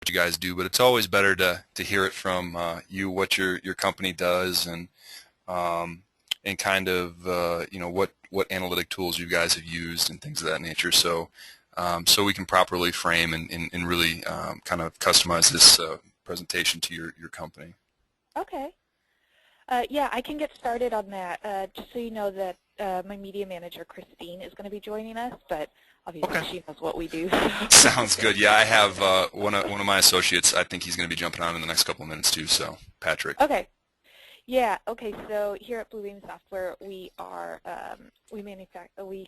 you guys do, but it's always better to hear it from you what your company does um, and kind of what analytic tools you guys have used and things of that nature. So so we can properly frame and really kind of customize this presentation to your company. Okay. Yeah, I can get started on that. Just so you know that my media manager, Christine, is going to be joining us, but obviously Okay. she knows what we do. Sounds good. Yeah, I have one of my associates. I think he's going to be jumping on in the next couple of minutes too. So, Patrick. Okay. Yeah. Okay. So here at Bluebeam Software, we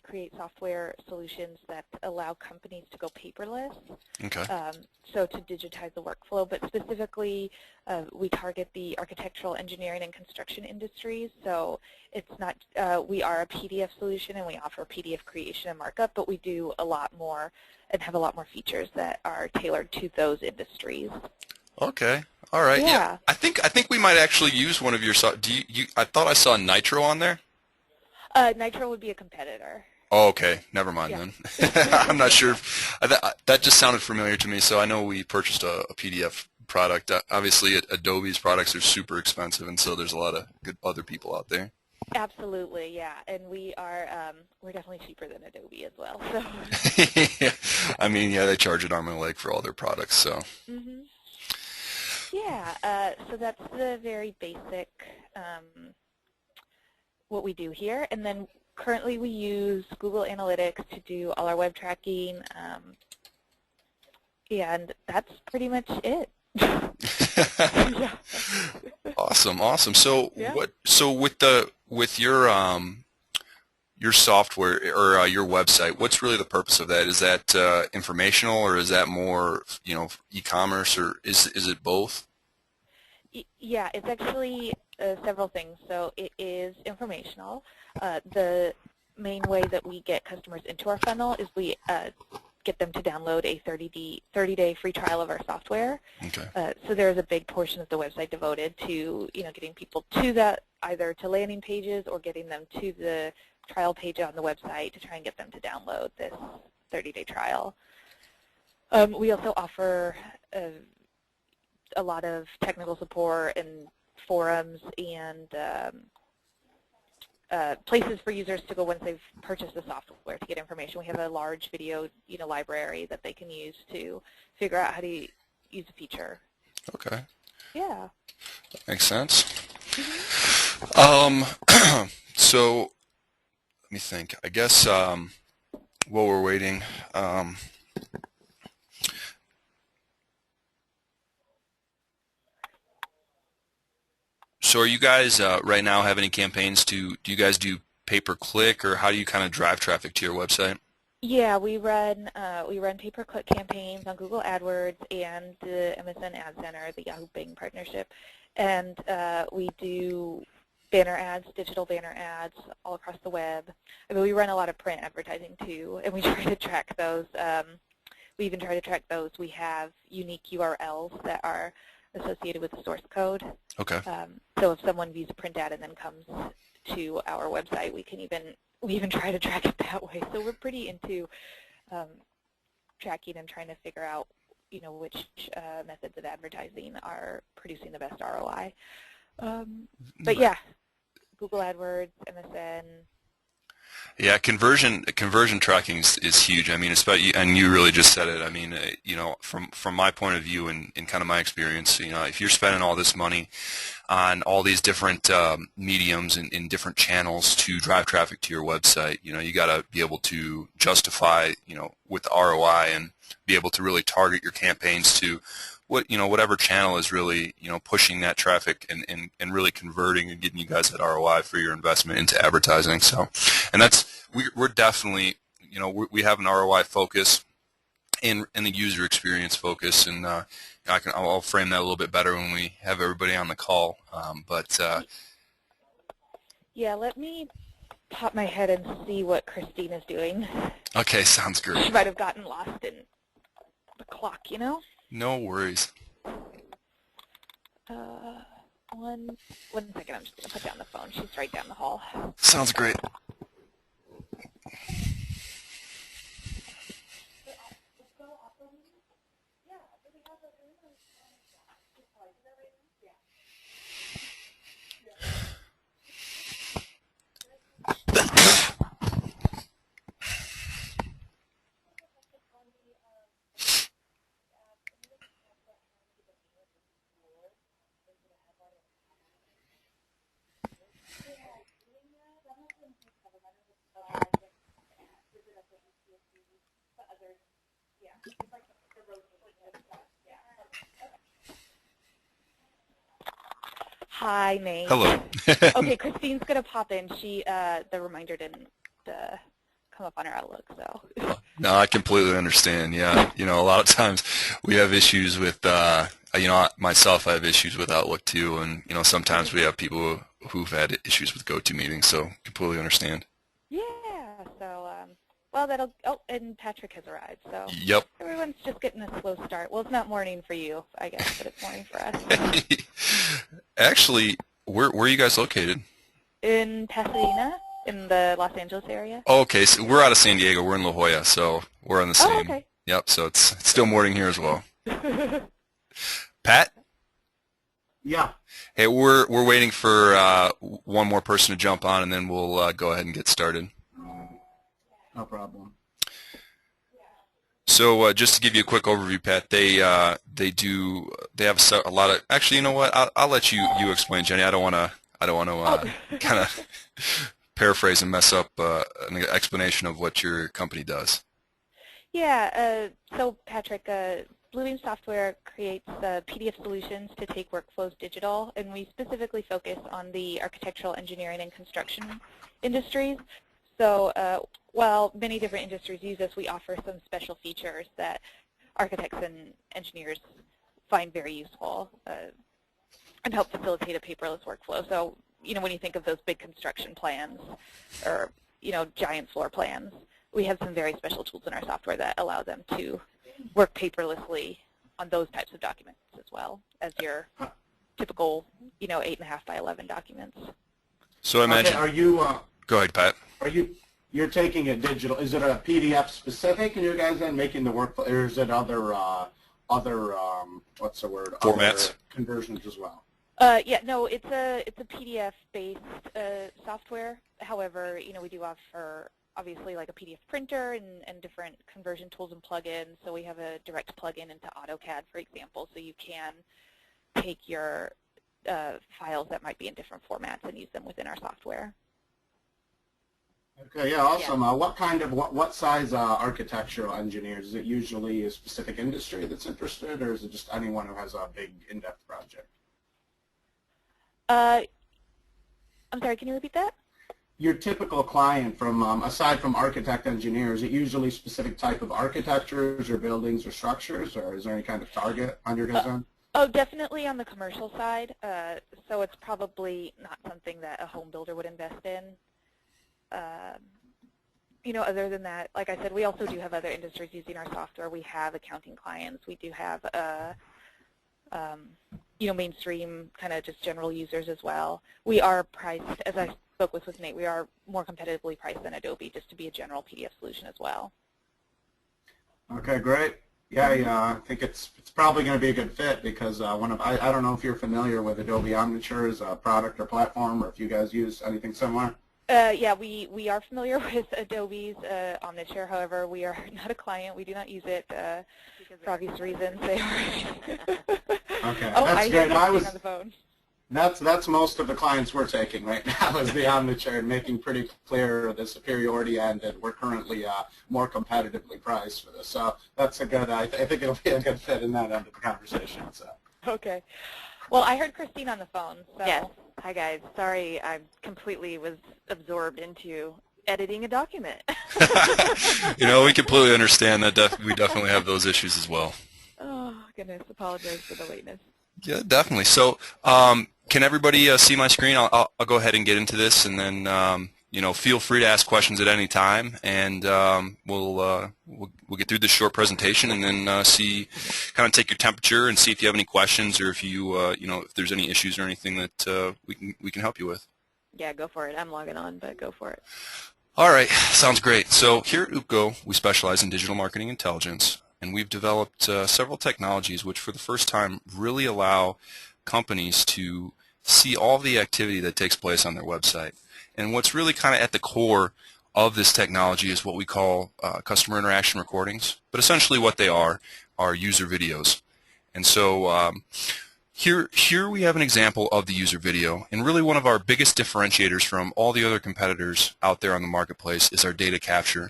create software solutions that allow companies to go paperless. Okay. So to digitize the workflow, but specifically, we target the architectural, engineering, and construction industries. So it's not we are a PDF solution, and we offer PDF creation and markup, but we do a lot more and have a lot more features that are tailored to those industries. Okay. All right. Yeah. Yeah. I think we might actually use one of your. Do you? I thought I saw Nitro on there. Nitro would be a competitor. Oh, okay. Never mind Yeah. then. I'm not sure. That just sounded familiar to me. So I know we purchased a PDF product. Obviously, Adobe's products are super expensive, and so there's a lot of good other people out there. Absolutely, yeah, and we're definitely cheaper than Adobe as well. So. Yeah. I mean, yeah, they charge an arm and a leg for all their products. So. Mhm. Yeah, so that's the very basic what we do here, and then currently we use Google Analytics to do all our web tracking, and that's pretty much it. Yeah. Awesome, awesome. So Yeah. So with your software or your website, what's really the purpose of that? Is that informational, or is that more e-commerce, or is it both? Yeah, it's actually several things. So it is informational. The main way that we get customers into our funnel is we get them to download a 30-day free trial of our software. Okay. So there's a big portion of the website devoted to getting people to that, either to landing pages or getting them to the trial page on the website to try and get them to download this 30-day trial. We also offer a lot of technical support and forums and places for users to go once they've purchased the software to get information. We have a large video library that they can use to figure out how to use a feature. Okay. Yeah. That makes sense. Mm-hmm. So let me think. I guess while we're waiting, so are you guys right now have any campaigns do you guys do pay-per-click, or how do you kind of drive traffic to your website? Yeah, we run pay-per-click campaigns on Google AdWords and the MSN Ad Center, the Yahoo Bing partnership, and we do banner ads, digital banner ads all across the web. I mean, we run a lot of print advertising too, and we try to track those. We even try to track those. We have unique URLs that are associated with the source code. Okay. So if someone views a print ad and then comes to our website, we even try to track it that way. So we're pretty into tracking and trying to figure out, which methods of advertising are producing the best ROI. But yeah, Google AdWords, MSN. Yeah, conversion tracking is huge. I mean, especially, and you really just said it. I mean, from my point of view and kind of my experience, if you're spending all this money on all these different mediums and in different channels to drive traffic to your website, you got to be able to justify, with ROI and be able to really target your campaigns to whatever channel is really pushing that traffic and really converting and getting you guys that ROI for your investment into advertising. So, and we're definitely we have an ROI focus and the user experience focus, and I'll frame that a little bit better when we have everybody on the call. Yeah, let me pop my head and see what Christine is doing. Okay, sounds great. She might have gotten lost in the clock, No worries. One second, I'm just going to put down the phone. She's right down the hall. Sounds great. Hi, Nate. Hello. Okay, Christine's gonna pop in. She the reminder didn't come up on her Outlook, so. No, I completely understand. Yeah, a lot of times we have issues with, myself, I have issues with Outlook too, and sometimes we have people who've had issues with GoToMeeting, so completely understand. Yeah. So well, that'll. Oh, and Patrick has arrived. So Yep. everyone's just getting a slow start. Well, it's not morning for you, I guess, but it's morning for us. Actually, where are you guys located? In Pasadena, in the Los Angeles area. Oh, okay, so we're out of San Diego. We're in La Jolla, so we're on the Oh, same. okay. Yep. So it's still morning here as well. Pat? Yeah. Hey, we're waiting for one more person to jump on, and then we'll go ahead and get started. No problem. So just to give you a quick overview, Pat, they have a lot of. Actually, you know what? I'll let you explain, Jenny. I don't want to kind of paraphrase and mess up an explanation of what your company does. Yeah. So Patrick, bluebeam software creates PDF solutions to take workflows digital, and we specifically focus on the architectural, engineering, and construction industries. So while many different industries use us, we offer some special features that architects and engineers find very useful and help facilitate a paperless workflow. So, when you think of those big construction plans or, giant floor plans, we have some very special tools in our software that allow them to work paperlessly on those types of documents as well as your typical, 8.5 by 11 documents. So I imagine. Okay, are you? Go ahead, Pat. You're taking it digital? Is it a PDF specific, and you guys then making the workflow, or is it other what's the word? Formats. Other conversions as well. Yeah, no, it's a PDF-based software. However, we do offer obviously like a PDF printer and different conversion tools and plugins. So we have a direct plugin into AutoCAD, for example, so you can take your files that might be in different formats and use them within our software. Okay, yeah, awesome. Yeah. What size architectural engineers? Is it usually a specific industry that's interested, or is it just anyone who has a big in-depth project? I'm sorry, can you repeat that? Your typical client, from aside from architect engineers, is it usually specific type of architectures or buildings or structures, or is there any kind of target on your guys' end? Oh, definitely on the commercial side. So it's probably not something that a home builder would invest in. Other than that, like I said, we also do have other industries using our software. We have accounting clients. We do have, mainstream kind of just general users as well. We are priced, as I spoke with Nate, we are more competitively priced than Adobe just to be a general PDF solution as well. Okay, great. Yeah, I think it's probably going to be a good fit because I don't know if you're familiar with Adobe Omniture as a product or platform, or if you guys use anything similar. Yeah, we are familiar with Adobe's Omniture. However, we are not a client. We do not use it for obvious reasons. They are. Okay, oh, that's I great. hear on the phone. That's most of the clients we're taking right now is the Omniture, and making pretty clear the superiority end, and we're currently more competitively priced for this. So that's a good. I think it'll be a good fit in that end of the conversation. So. Okay. Well, I heard Christine on the phone. So. Yes. Hi, guys. Sorry, I completely was absorbed into editing a document. We completely understand that. We definitely have those issues as well. Oh, goodness. Apologize for the lateness. Yeah, definitely. So can everybody see my screen? I'll go ahead and get into this, and then feel free to ask questions at any time, and we'll get through this short presentation, and then kind of take your temperature and see if you have any questions, or if if there's any issues or anything that we can help you with. Yeah, go for it. I'm logging on, but go for it. All right, sounds great. So here at Oopgo, we specialize in digital marketing intelligence, and we've developed several technologies which for the first time really allow companies to see all the activity that takes place on their website. And what's really kind of at the core of this technology is what we call customer interaction recordings. But essentially what they are user videos. And so Here we have an example of the user video, and really one of our biggest differentiators from all the other competitors out there on the marketplace is our data capture.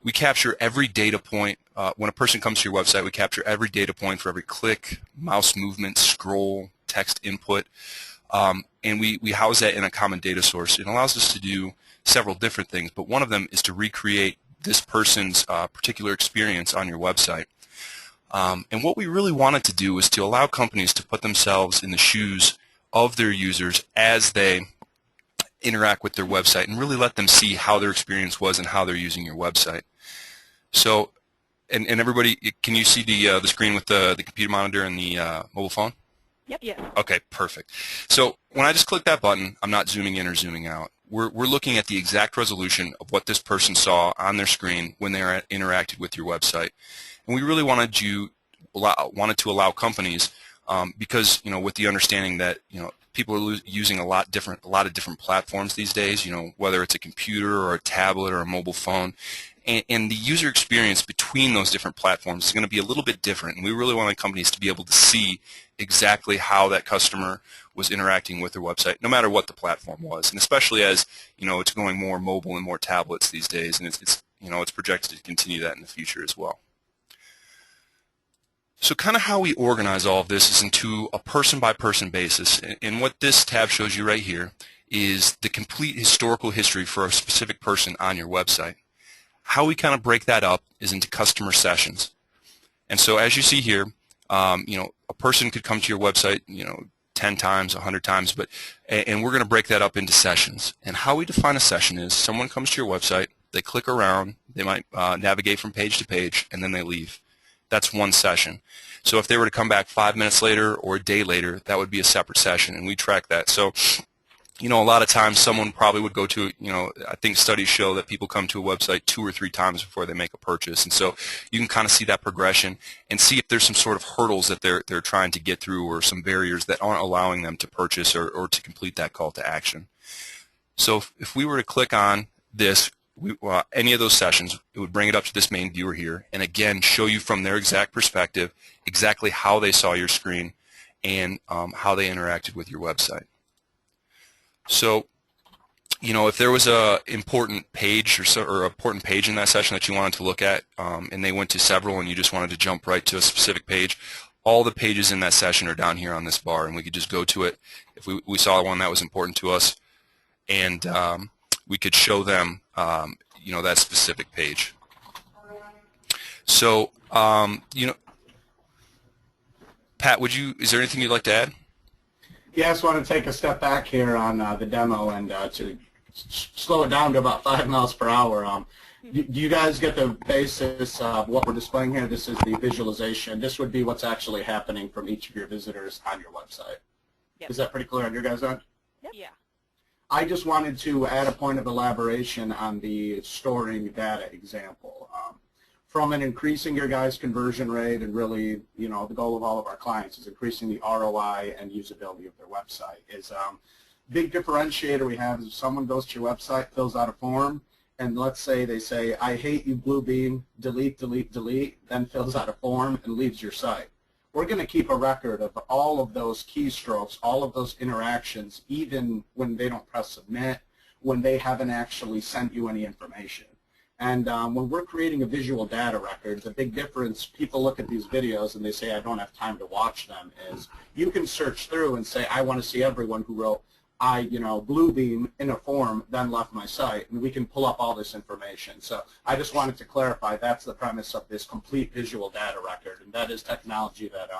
We capture every data point. When a person comes to your website, we capture every data point for every click, mouse movement, scroll, text input, and we house that in a common data source. It allows us to do several different things, but one of them is to recreate this person's particular experience on your website. And what we really wanted to do was to allow companies to put themselves in the shoes of their users as they interact with their website and really let them see how their experience was and how they're using your website. So, and everybody, can you see the screen with the computer monitor and the mobile phone? Yep. Yes. Okay, perfect. So when I just click that button, I'm not zooming in or zooming out. We're looking at the exact resolution of what this person saw on their screen when they interacted with your website. And we really wanted to allow companies, because with the understanding that people are using a lot of different platforms these days. Whether it's a computer or a tablet or a mobile phone, and the user experience between those different platforms is going to be a little bit different. And we really wanted companies to be able to see exactly how that customer was interacting with their website, no matter what the platform was. And especially as it's going more mobile and more tablets these days, and it's projected to continue that in the future as well. So kind of how we organize all of this is into a person-by-person basis. And what this tab shows you right here is the complete historical history for a specific person on your website. How we kind of break that up is into customer sessions. And so as you see here, a person could come to your website, 10 times, 100 times, and we're going to break that up into sessions. And how we define a session is someone comes to your website, they click around, they might navigate from page to page, and then they leave. That's one session. So if they were to come back 5 minutes later or a day later, that would be a separate session, and we track that. So, a lot of times someone probably would go to, I think studies show that people come to a website 2 or 3 times before they make a purchase. And so you can kind of see that progression and see if there's some sort of hurdles that they're trying to get through or some barriers that aren't allowing them to purchase or to complete that call to action. So if we were to click on this, any of those sessions, it would bring it up to this main viewer here, and again show you from their exact perspective exactly how they saw your screen and how they interacted with your website. So, if there was a important page or important page in that session that you wanted to look at, and they went to several, and you just wanted to jump right to a specific page, all the pages in that session are down here on this bar, and we could just go to it if we saw one that was important to us, and we could show them that specific page. So, Pat, is there anything you'd like to add? Yeah, I just want to take a step back here on the demo and to slow it down to about 5 miles per hour. Do you guys get the basis of what we're displaying here? This is the visualization. This would be what's actually happening from each of your visitors on your website. Yep. Is that pretty clear on your guys' end? Yep. Yeah. I just wanted to add a point of elaboration on the storing data example. From an increasing your guys' conversion rate, and really, the goal of all of our clients is increasing the ROI and usability of their website. Big differentiator we have is if someone goes to your website, fills out a form, and let's say they say, I hate you, Bluebeam, delete, delete, delete, then fills out a form and leaves your site. We're going to keep a record of all of those keystrokes, all of those interactions, even when they don't press submit, when they haven't actually sent you any information. And when we're creating a visual data record, the big difference, people look at these videos and they say, I don't have time to watch them, is you can search through and say, I want to see everyone who wrote, Bluebeam in a form, then left my site, and we can pull up all this information. So I just wanted to clarify that's the premise of this complete visual data record, and that is technology that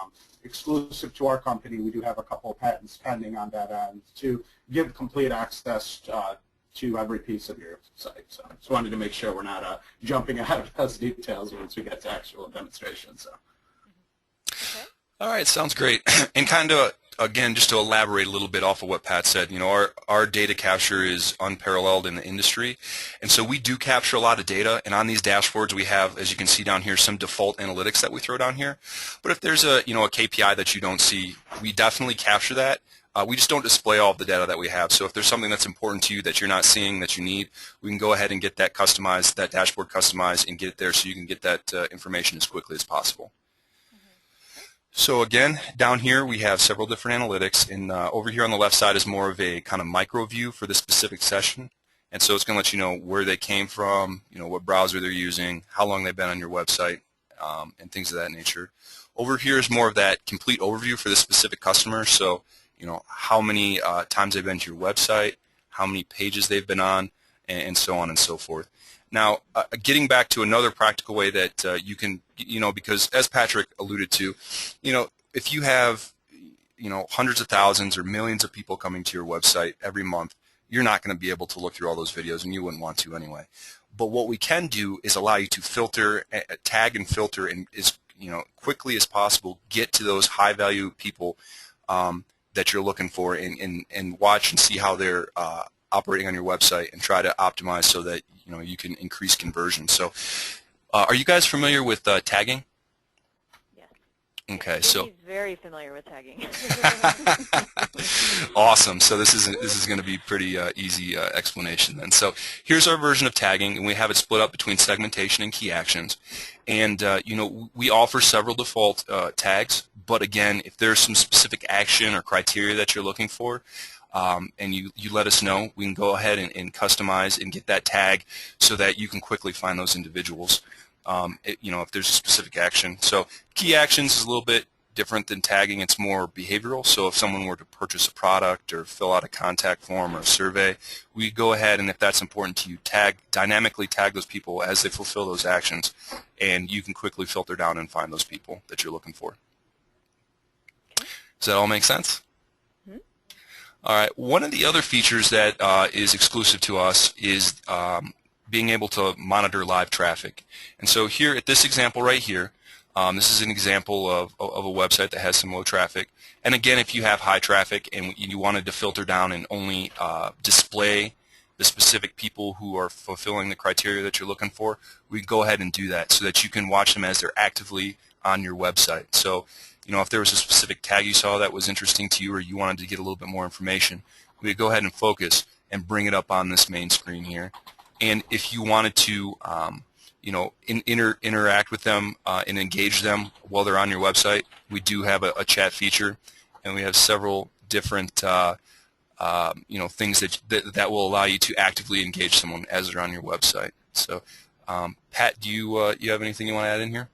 exclusive to our company. We do have a couple of patents pending on that end to give complete access to every piece of your site. So just wanted to make sure we're not jumping ahead of those details once we get to actual demonstration. So. Okay. All right, sounds great. And kind of, again, just to elaborate a little bit off of what Pat said, our data capture is unparalleled in the industry. And so we do capture a lot of data, and on these dashboards we have, as you can see down here, some default analytics that we throw down here. But if there's a KPI that you don't see, we definitely capture that. We just don't display all of the data that we have. So if there's something that's important to you that you're not seeing that you need, we can go ahead and get that customized, that dashboard customized, and get it there so you can get that information as quickly as possible. So again, down here we have several different analytics, and over here on the left side is more of a kind of micro view for the specific session. And so it's going to let you know where they came from, what browser they're using, how long they've been on your website, and things of that nature. Over here is more of that complete overview for the specific customer. So, how many times they've been to your website, how many pages they've been on, and so on and so forth. Now, getting back to another practical way that you can, because as Patrick alluded to, if you have, hundreds of thousands or millions of people coming to your website every month, you're not going to be able to look through all those videos, and you wouldn't want to anyway. But what we can do is allow you to filter, tag and filter, and as quickly as possible get to those high-value people that you're looking for, and watch and see how they're operating on your website, and try to optimize so that you can increase conversion. So, are you guys familiar with tagging? Yes. Okay, so He's very familiar with tagging. awesome. So this is going to be pretty easy explanation then. So here's our version of tagging, and we have it split up between segmentation and key actions. And we offer several default tags, but again, if there's some specific action or criteria that you're looking for, and you let us know, we can go ahead and customize and get that tag so that you can quickly find those individuals. If there's a specific action. So key actions is a little bit different than tagging. It's more behavioral. So if someone were to purchase a product or fill out a contact form or a survey, we go ahead, and if that's important to you, dynamically tag those people as they fulfill those actions, and you can quickly filter down and find those people that you're looking for. Okay. Does that all make sense? Mm-hmm. All right. One of the other features that is exclusive to us is being able to monitor live traffic. And so here at this example right here, this is an example of a website that has some low traffic. And again, if you have high traffic and you wanted to filter down and only display the specific people who are fulfilling the criteria that you're looking for, we go ahead and do that so that you can watch them as they're actively on your website. So, if there was a specific tag you saw that was interesting to you, or you wanted to get a little bit more information, we would go ahead and focus and bring it up on this main screen here. And if you wanted to, interact with them and engage them while they're on your website, we do have a chat feature, and we have several different, things that will allow you to actively engage someone as they're on your website. So, Pat, do you have anything you want to add in here?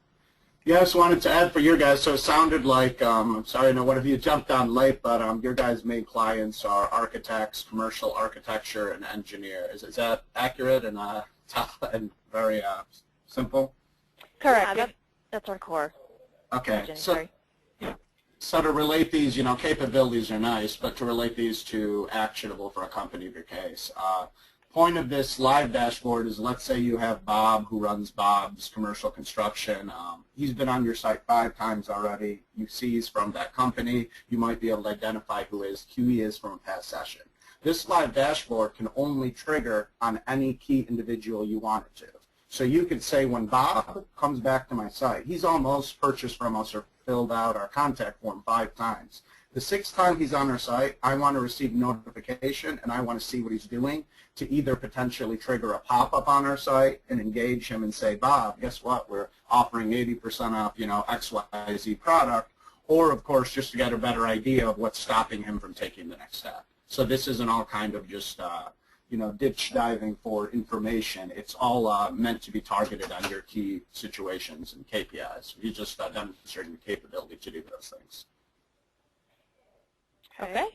Yeah, I just wanted to add for your guys, so it sounded like, I'm sorry, I know one of you jumped on late, but your guys' main clients are architects, commercial architecture, and engineer. Is that accurate and very simple? Correct. Yeah, that's our core. Okay, Sorry. so to relate these, capabilities are nice, but to relate these to actionable for a company of your case. Point of this live dashboard is, let's say you have Bob who runs Bob's Commercial Construction. He's been on your site 5 times already. You see he's from that company. You might be able to identify who he is from a past session. This live dashboard can only trigger on any key individual you want it to. So you could say when Bob comes back to my site, he's almost purchased from us or filled out our contact form 5 times. The 6th time he's on our site, I want to receive notification, and I want to see what he's doing to either potentially trigger a pop-up on our site and engage him and say, Bob, guess what? We're offering 80% off, XYZ product, or, of course, just to get a better idea of what's stopping him from taking the next step. So this isn't all kind of just, ditch diving for information. It's all meant to be targeted on your key situations and KPIs. You just demonstrating the capability to do those things. Okay.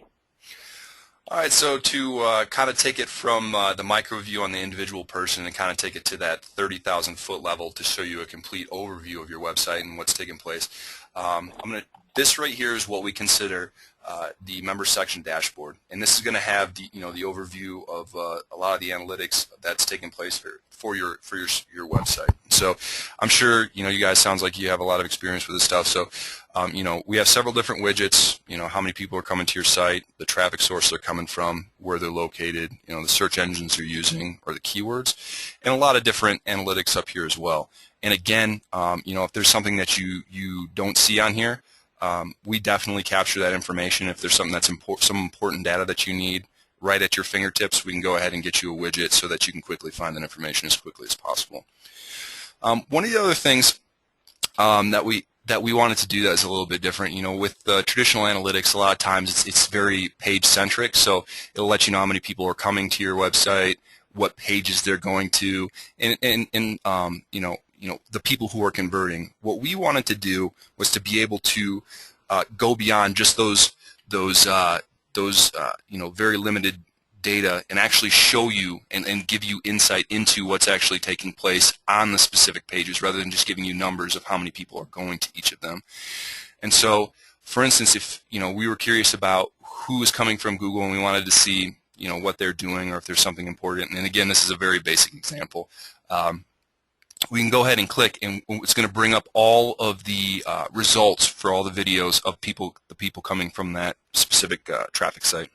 All right, so to kind of take it from the micro view on the individual person and kind of take it to that 30,000-foot level to show you a complete overview of your website and what's taking place, this right here is what we consider the member section dashboard, and this is going to have the the overview of a lot of the analytics that's taking place for your website. So I'm sure you guys sounds like you have a lot of experience with this stuff. So we have several different widgets. How many people are coming to your site, the traffic source they're coming from, where they're located, the search engines they're using, or the keywords, and a lot of different analytics up here as well. And again, if there's something that you don't see on here, we definitely capture that information. If there's something that's some important data that you need right at your fingertips, we can go ahead and get you a widget so that you can quickly find that information as quickly as possible. One of the other things that that we wanted to do that is a little bit different. You know, with traditional analytics, a lot of times it's very page-centric, so it'll let you know how many people are coming to your website, what pages they're going to, and the people who are converting. What we wanted to do was to be able to go beyond just those very limited data and actually show you and give you insight into what's actually taking place on the specific pages, rather than just giving you numbers of how many people are going to each of them. And so, for instance, if we were curious about who is coming from Google and we wanted to see what they're doing, or if there's something important, and again, this is a very basic example, we can go ahead and click, and it's going to bring up all of the results for all the videos of the people coming from that specific traffic site.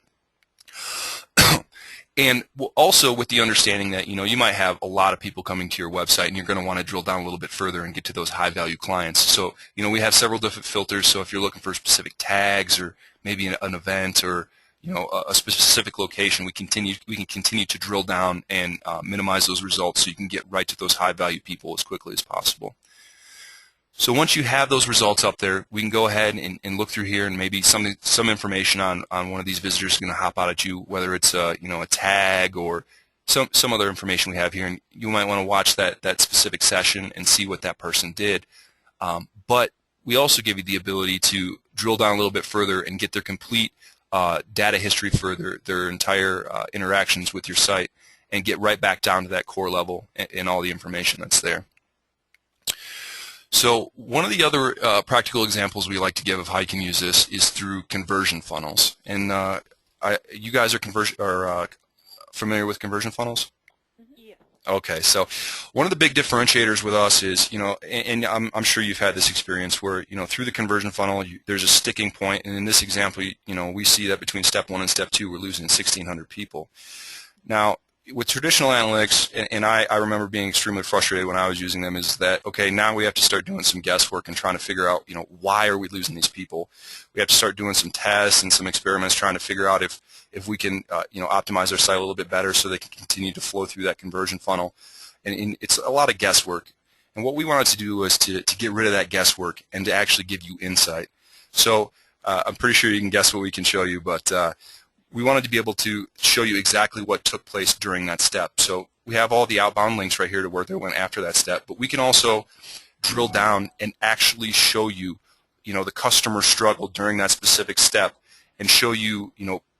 And also with the understanding that you might have a lot of people coming to your website, and you're going to want to drill down a little bit further and get to those high-value clients. So we have several different filters. So if you're looking for specific tags, or maybe an event, or a specific location, we can continue to drill down and minimize those results, so you can get right to those high-value people as quickly as possible. So once you have those results up there, we can go ahead and look through here, and maybe some information on one of these visitors is going to hop out at you, whether it's a tag or some other information we have here, and you might want to watch that specific session and see what that person did. But we also give you the ability to drill down a little bit further and get their complete data history for their entire interactions with your site, and get right back down to that core level and all the information that's there. So one of the other practical examples we like to give of how you can use this is through conversion funnels. And you guys are familiar with conversion funnels? Yeah. Okay, so one of the big differentiators with us is, and I'm sure you've had this experience where, through the conversion funnel, there's a sticking point, and in this example, we see that between step 1 and step 2, we're losing 1,600 people. Now, with traditional analytics, and I remember being extremely frustrated when I was using them, is that, okay, now we have to start doing some guesswork and trying to figure out, why are we losing these people? We have to start doing some tests and some experiments trying to figure out if we can, optimize our site a little bit better so they can continue to flow through that conversion funnel. And it's a lot of guesswork. And what we wanted to do was to get rid of that guesswork and to actually give you insight. So I'm pretty sure you can guess what we can show you, but we wanted to be able to show you exactly what took place during that step. So we have all the outbound links right here to where they went after that step, but we can also drill down and actually show you, the customer struggle during that specific step, and show you,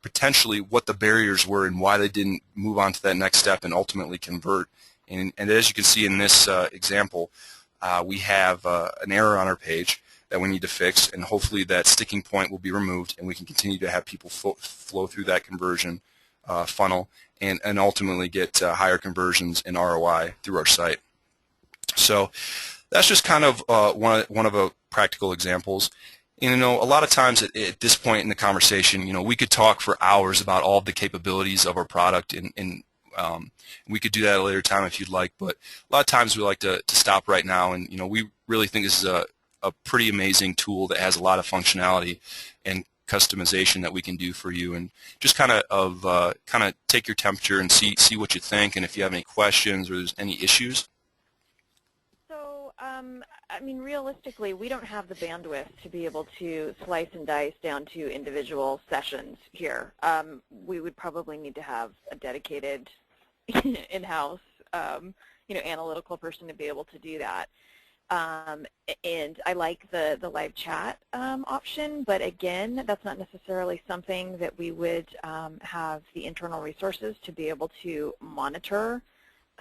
potentially what the barriers were and why they didn't move on to that next step and ultimately convert. And as you can see in this example, we have an error on our page that we need to fix, and hopefully that sticking point will be removed, and we can continue to have people flow through that conversion funnel and ultimately get higher conversions and ROI through our site. So that's just kind of one of the practical examples. And, a lot of times at this point in the conversation, we could talk for hours about all of the capabilities of our product, and we could do that at a later time if you'd like, but a lot of times we like to stop right now, and we really think this is a pretty amazing tool that has a lot of functionality and customization that we can do for you, and just kind of take your temperature and see what you think, and if you have any questions or there's any issues. So, I mean, realistically, we don't have the bandwidth to be able to slice and dice down to individual sessions here. We would probably need to have a dedicated in-house, analytical person to be able to do that. And I like the live chat option, but again, that's not necessarily something that we would have the internal resources to be able to monitor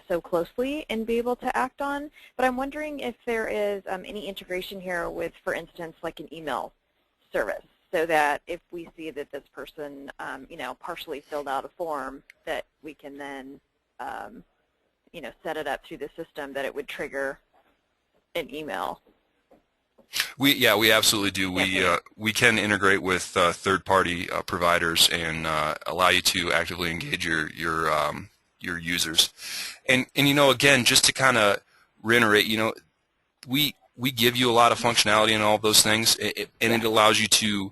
so closely and be able to act on. But I'm wondering if there is any integration here with, for instance, like an email service, so that if we see that this person, partially filled out a form, that we can then, set it up through the system that it would trigger an email. We absolutely do. We can integrate with third-party providers and allow you to actively engage your users. And again, just to kind of reiterate, we give you a lot of functionality in all of those things, and it allows you to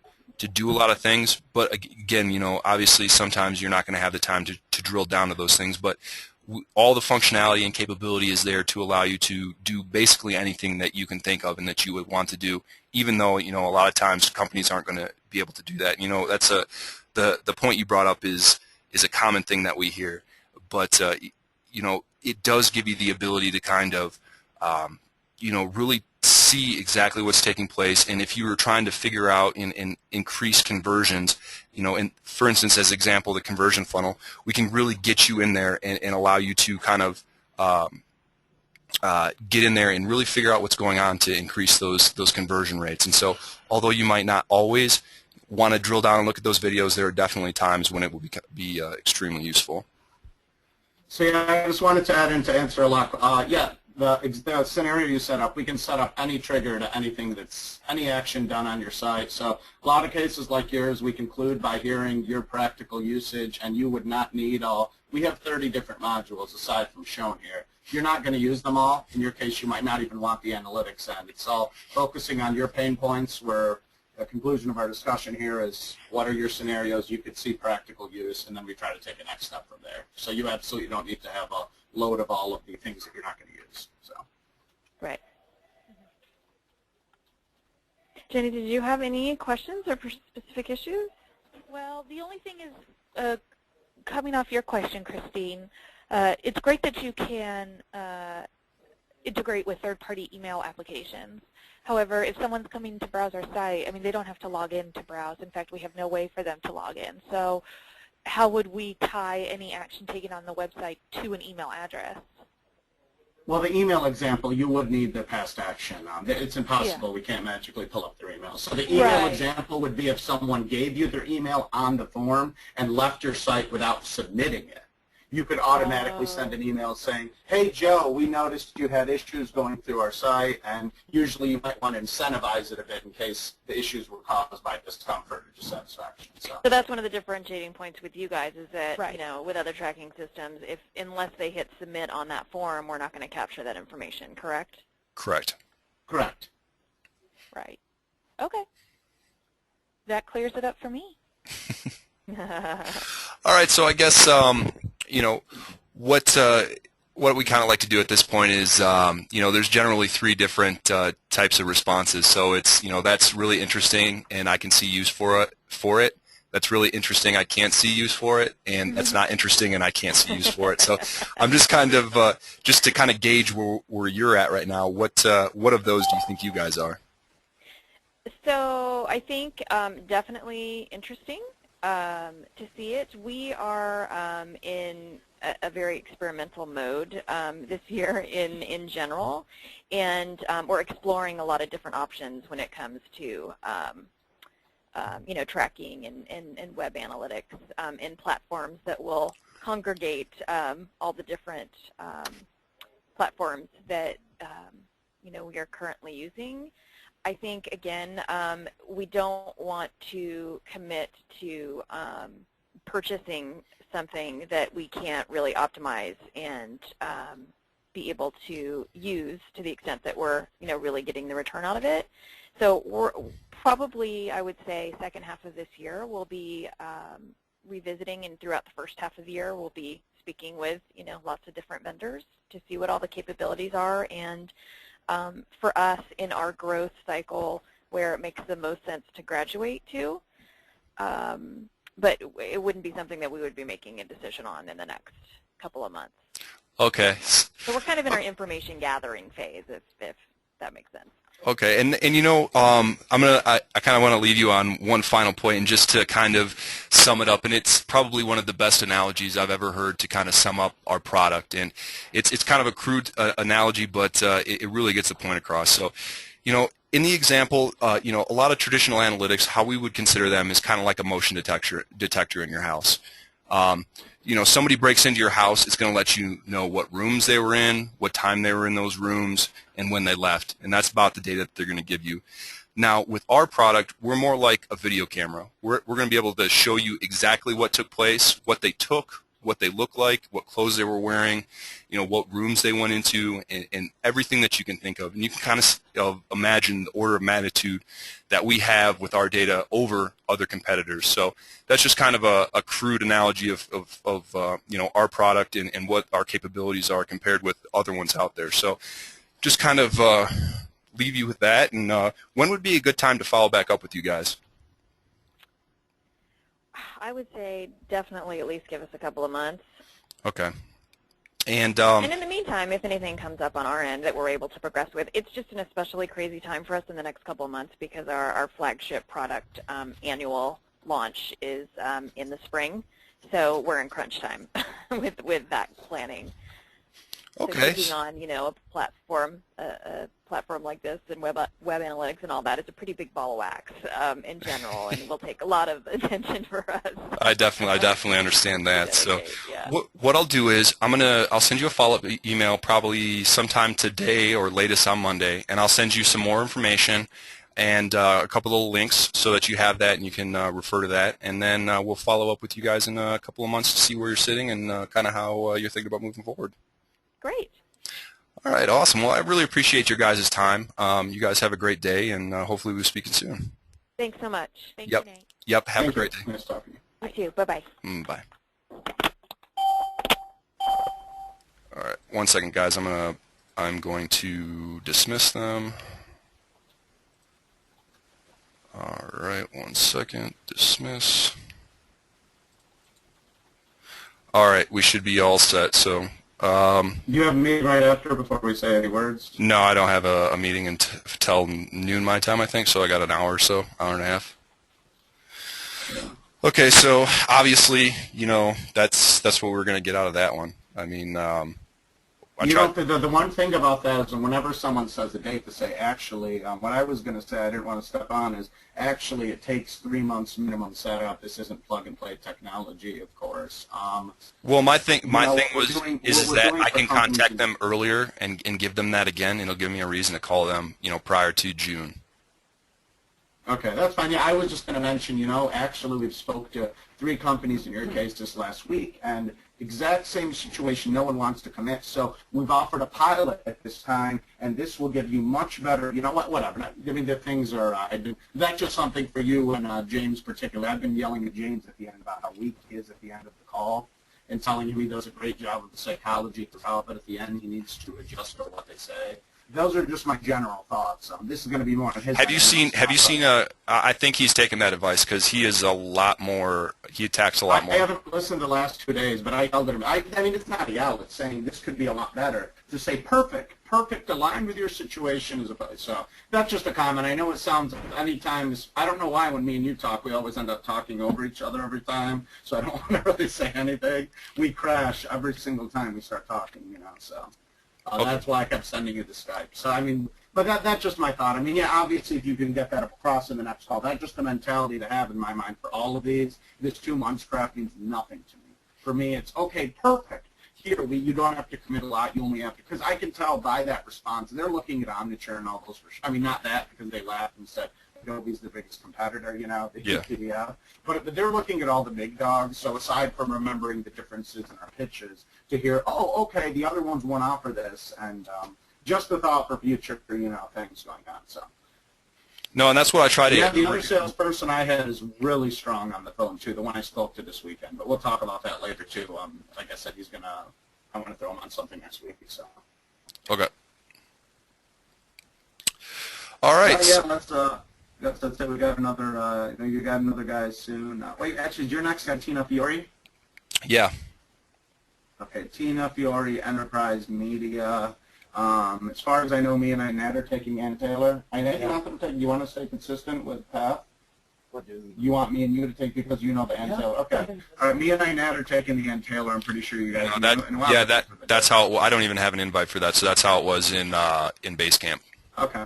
do a lot of things. But again, obviously sometimes you're not going to have the time to drill down to those things. But all the functionality and capability is there to allow you to do basically anything that you can think of and that you would want to do, even though, you know, a lot of times companies aren't going to be able to do that. You know, that's the point you brought up is a common thing that we hear, but you know, it does give you the ability to kind of you know, really see exactly what's taking place. And if you were trying to figure out and increase conversions, you know, and for instance, as example, the conversion funnel, we can really get you in there and allow you to kind of get in there and really figure out what's going on to increase those conversion rates. And so, although you might not always want to drill down and look at those videos, there are definitely times when it will be extremely useful. So yeah, I just wanted to add in to answer a lot. Yeah, the scenario you set up, we can set up any trigger to anything that's any action done on your site. So a lot of cases like yours, we conclude by hearing your practical usage, and you would not need all. We have 30 different modules aside from shown here. You're not going to use them all. In your case, you might not even want the analytics end. It's all focusing on your pain points, where the conclusion of our discussion here is what are your scenarios you could see practical use, and then we try to take a next step from there. So you absolutely don't need to have a load of all of the things that you're not going to use. So. Right. Jenny, did you have any questions or specific issues? Well, the only thing is, coming off your question, Christine, it's great that you can integrate with third-party email applications. However, if someone's coming to browse our site, I mean, they don't have to log in to browse. In fact, we have no way for them to log in. So how would we tie any action taken on the website to an email address? Well, the email example, you would need the past action. It's impossible. Yeah. We can't magically pull up their email. So the email example would be if someone gave you their email on the form and left your site without submitting it. You could automatically send an email saying, hey, Joe, we noticed you had issues going through our site, and usually you might want to incentivize it a bit in case the issues were caused by discomfort or dissatisfaction. So that's one of the differentiating points with you guys is that, Right. you know, with other tracking systems, unless they hit submit on that form, we're not going to capture that information, correct? Correct. Correct. Right. Okay. That clears it up for me. All right, so I guess you know what we kind of like to do at this point is you know, there's generally 3 different types of responses. So it's, you know, that's really interesting and I can see use for it. That's really interesting, I can't see use for it, and that's not interesting and I can't see use for it. So I'm just kind of just to kind of gauge where you're at right now. What of those do you think you guys are? So I think definitely interesting to see it. We are in a very experimental mode this year in general, and we're exploring a lot of different options when it comes to you know, tracking and web analytics in platforms that will congregate all the different platforms that you know, we are currently using. I think, again, we don't want to commit to purchasing something that we can't really optimize and be able to use to the extent that we're, you know, really getting the return out of it. So we're probably, I would say, second half of this year, we'll be revisiting, and throughout the first half of the year, we'll be speaking with, you know, lots of different vendors to see what all the capabilities are. And for us in our growth cycle where it makes the most sense to graduate to, but it wouldn't be something that we would be making a decision on in the next couple of months. Okay. So we're kind of in our information gathering phase, if that makes sense. Okay, and you know, I kind of want to leave you on one final point, and just to kind of sum it up, and it's probably one of the best analogies I've ever heard to kind of sum up our product, and it's kind of a crude analogy, but it really gets the point across. So, you know, in the example, you know, a lot of traditional analytics, how we would consider them is kind of like a motion detector in your house. You know, somebody breaks into your house, it's going to let you know what rooms they were in, what time they were in those rooms, and when they left. And that's about the data that they're going to give you. Now, with our product, we're more like a video camera. We're going to be able to show you exactly what took place, what they took, what they look like, what clothes they were wearing, what rooms they went into, and everything that you can think of. And you can kind of imagine the order of magnitude that we have with our data over other competitors. So that's just kind of a crude analogy of our product and what our capabilities are compared with other ones out there. So just kind of leave you with that. And when would be a good time to follow back up with you guys? I would say definitely at least give us a couple of months. Okay. And in the meantime, if anything comes up on our end that we're able to progress with, it's just an especially crazy time for us in the next couple of months because our flagship product annual launch is in the spring. So we're in crunch time with that planning. Okay. So taking on, a platform like this and web analytics and all that is a pretty big ball of wax in general, and will take a lot of attention for us. I definitely understand that. So yeah. what I'll do is I'll send you a follow-up email probably sometime today or latest on Monday, and I'll send you some more information and a couple little links so that you have that and you can refer to that, and then we'll follow up with you guys in a couple of months to see where you're sitting and kind of how you're thinking about moving forward. Great. All right, awesome. Well, I really appreciate your guys' time. You guys have a great day, and hopefully we'll be speaking soon. Thanks so much. Thank Yep. you, Nate. Yep, have Thank a great you. day. Nice talking to you. You too. Bye-bye. Bye. All right, one second, guys. I'm going to dismiss them. All right, one second. Dismiss. All right, we should be all set. So. Do you have a meeting right after before we say any words? No, I don't have a meeting until noon my time, I think, so I got an hour or so, hour and a half. Okay, so obviously, that's what we're going to get out of that one. I mean, the one thing about that is whenever someone says a date to say, actually, what I was going to say, I didn't want to step on, is actually it takes 3 months minimum setup. This isn't plug-and-play technology, of course. Well, my thing was is that I can contact them earlier and give them that again, and it'll give me a reason to call them, prior to June. Okay, that's fine. Yeah, I was just going to mention, actually we've spoke to 3 companies in your case this last week, and exact same situation, no one wants to commit, so we've offered a pilot at this time, and this will give you much better, whatever. I mean, the things are, that's just something for you and James particularly. I've been yelling at James at the end about how weak he is at the end of the call and telling him he does a great job of the psychology throughout, but at the end he needs to adjust to what they say. Those are just my general thoughts. This is going to be more of his. Have you seen? I think he's taken that advice because he is a lot more. He attacks a lot more. I haven't listened the last 2 days, but I yelled at him. I mean, it's not a yell. It's saying this could be a lot better. To say perfect, aligned with your situation is opposed. So that's just a comment. I know it sounds anytime. I don't know why when me and you talk, we always end up talking over each other every time. So I don't want to really say anything. We crash every single time we start talking. So. Okay. That's why I kept sending you the Skype. So, I mean, but that's just my thought. I mean, yeah, obviously if you can get that across in the next call, that's just the mentality to have in my mind for all of these. This 2 months crap means nothing to me. For me, it's, okay, perfect. Here, you don't have to commit a lot. You only have to, because I can tell by that response, they're looking at Omniture and all those. I mean, not that, because they laughed and said, Adobe's the biggest competitor, Yeah. But they're looking at all the big dogs, so aside from remembering the differences in our pitches, to hear, oh, okay, the other ones won't offer this, and just the thought for future, things going on. So. No, and that's what I try to. Yeah, the other salesperson I had is really strong on the phone too. The one I spoke to this weekend, but we'll talk about that later too. Like I said, I want to throw him on something next week. So. Okay. All right. That's it. We got another. You got another guy soon. Wait, actually, is your next guy Tina Fiore? Yeah. Okay, Tina Fiore, Enterprise Media. As far as I know, me and Nat are taking Ann Taylor. You want to stay consistent with Path? You want me and you to take because you know the Ann Taylor. Okay. All right, me and Nat are taking the Ann Taylor. I'm pretty sure you guys. That's how. I don't even have an invite for that. So that's how it was in Basecamp. Okay.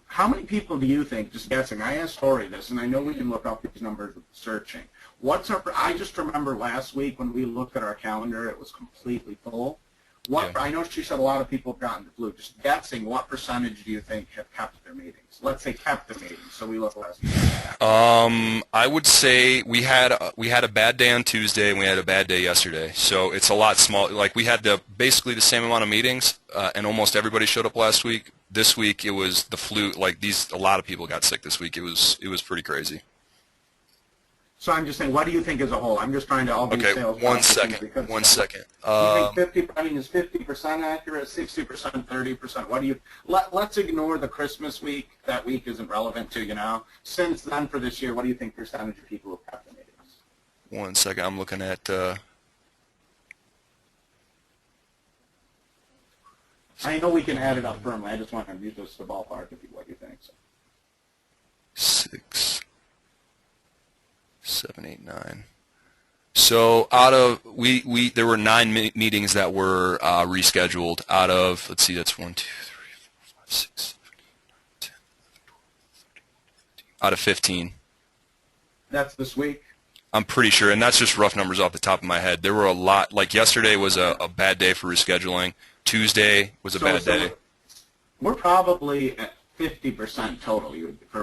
How many people do you think, just guessing, I asked Tori this, and I know we can look up these numbers with searching. I just remember last week when we looked at our calendar, it was completely full. What Yeah. I know she said a lot of people have gotten the flu. Just guessing, what percentage do you think have kept their meetings? Let's say kept the meetings, so we look less. I would say we had a bad day on Tuesday and we had a bad day yesterday. So it's a lot small. Like we had basically the same amount of meetings, and almost everybody showed up last week. This week it was the flu. Like a lot of people got sick this week. It was pretty crazy. So I'm just saying, what do you think as a whole? I'm just trying to all these Okay, sales. one second. One second. Do you think 50? I mean, is 50% accurate? 60%? 30%? What do you? Let's ignore the Christmas week. That week isn't relevant to Since then, for this year, what do you think percentage of people have kept the meetings? One second. I'm looking at. I know we can add it up firmly. I just want to use this to ballpark if you what you think. So. 6, 7, 8, 9. So out of there were 9 meetings that were rescheduled. Out of, let's see, that's 1, 2, 3, 4, 5, 6, 7, 8, 9, 10, 11, 12, 13, 14. Out of 15. That's this week. I'm pretty sure, and that's just rough numbers off the top of my head. There were a lot. Like yesterday was a bad day for rescheduling. Tuesday was a bad day. We're probably at 50% total.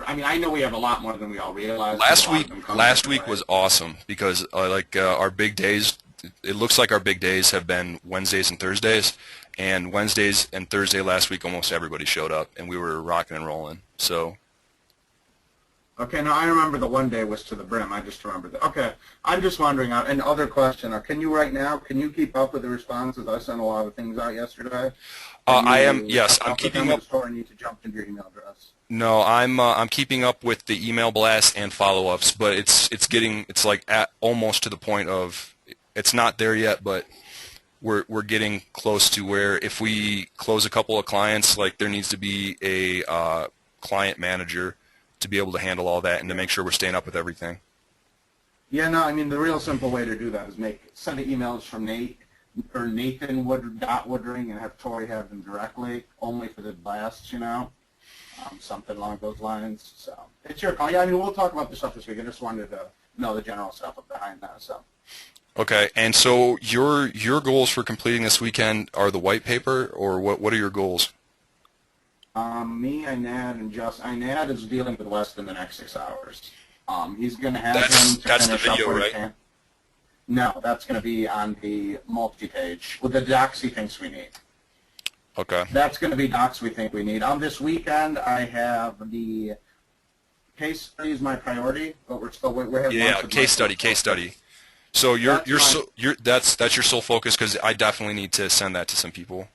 I mean, I know we have a lot more than we all realize. Last week was awesome because our big days. It looks like our big days have been Wednesdays and Thursdays, and Wednesdays and Thursday last week almost everybody showed up, and we were rocking and rolling. So. Okay, now I remember the one day was to the brim. I just remember that. Okay, I'm just wondering, and other question, can you right now, can you keep up with the responses? I sent a lot of things out yesterday. I am, yes, I'm keeping up. Or need to jump into your email address. No, I'm keeping up with the email blasts and follow-ups, but it's like at almost to the point of, it's not there yet, but we're getting close to where if we close a couple of clients, like there needs to be a client manager to be able to handle all that and to make sure we're staying up with everything. Yeah, no, I mean, the real simple way to do that is send the emails from Nathan Woodring and have Tori have them directly, only for the blasts, something along those lines. So it's your call. Yeah, I mean, we'll talk about this stuff this week. I just wanted to know the general stuff behind that. So. Okay, and so your goals for completing this weekend are the white paper, or what are your goals? Me, Inad, and Inad is dealing with West in the next 6 hours. He's going to have him to that's the finish up video, what he right? can. No, that's going to be on the multi-page with the docs he thinks we need. Okay. That's going to be docs we think we need. On this weekend, I have the case study is my priority, but we're having case study. So that's your sole focus, because I definitely need to send that to some people.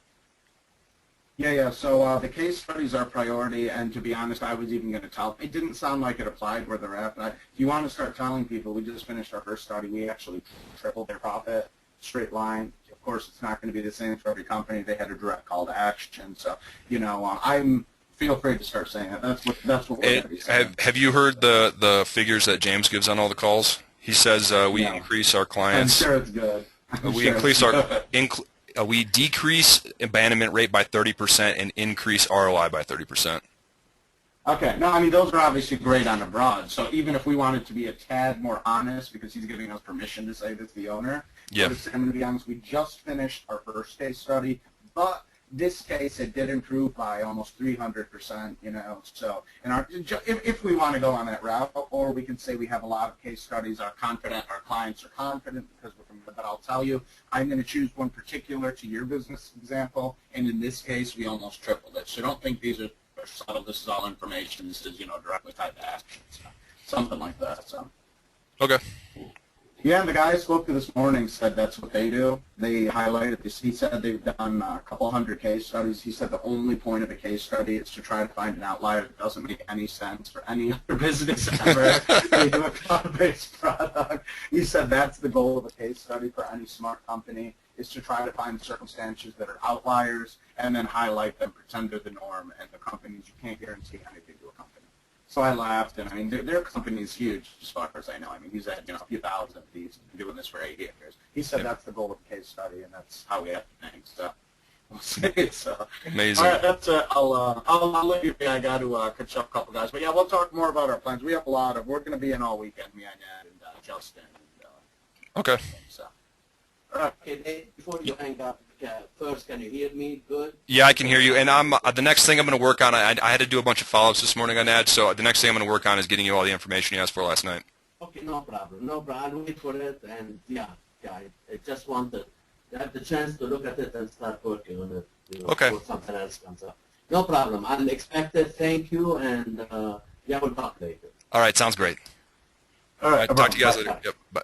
Yeah. So the case studies are priority, and to be honest, I was even going to tell. It didn't sound like it applied where they're at. But if you want to start telling people, we just finished our first study. We actually tripled their profit, straight line. Of course, it's not going to be the same for every company. They had a direct call to action. So, feel free to start saying it. That's what we're going to be saying. Have you heard the figures that James gives on all the calls? He says we increase our clients. I'm sure it's good. We decrease abandonment rate by 30% and increase ROI by 30%. Okay. No, I mean, those are obviously great on a broad. So even if we wanted to be a tad more honest, because he's giving us permission to say this, the owner, yeah. I'm going to be honest, we just finished our first case study, but this case, it did improve by almost 300%, So if we want to go on that route, or we can say we have a lot of case studies, our clients are confident because we're from, but I'll tell you, I'm going to choose one particular to your business example, and in this case, we almost tripled it. So don't think these are subtle. This is all information. This is, directly tied to action. So something like that. So. Okay. Yeah, and the guy I spoke to this morning said that's what they do. They highlighted this. He said they've done a couple hundred case studies. He said the only point of a case study is to try to find an outlier that doesn't make any sense for any other business ever. They do a cloud-based product. He said that's the goal of a case study for any smart company, is to try to find circumstances that are outliers and then highlight them, pretend they're the norm, and the companies, you can't guarantee anything to a company. So I laughed, and I mean, their company is huge, as far as I know. I mean, he's had a few thousand of these, been doing this for 8 years. He said that's the goal of the case study, and that's how we have to think. So we'll see. So amazing. All right, that's it. I'll let you. I got to catch up a couple guys, but yeah, we'll talk more about our plans. We have a lot of. We're going to be in all weekend, me and Ed and Justin. And, okay. So. Okay, before you hang up, first, can you hear me good? Yeah, I can hear you. And the next thing I'm going to work on, I had to do a bunch of follow-ups this morning on ads, so the next thing I'm going to work on is getting you all the information you asked for last night. Okay, no problem. No problem. I'll wait for it. And yeah, I just want to have the chance to look at it and start working on it. Okay. Before something else comes up. No problem. I'll expect it. Thank you. And yeah, we'll talk later. All right, sounds great. All All right. right, talk to you guys Bye. later. Yep, bye.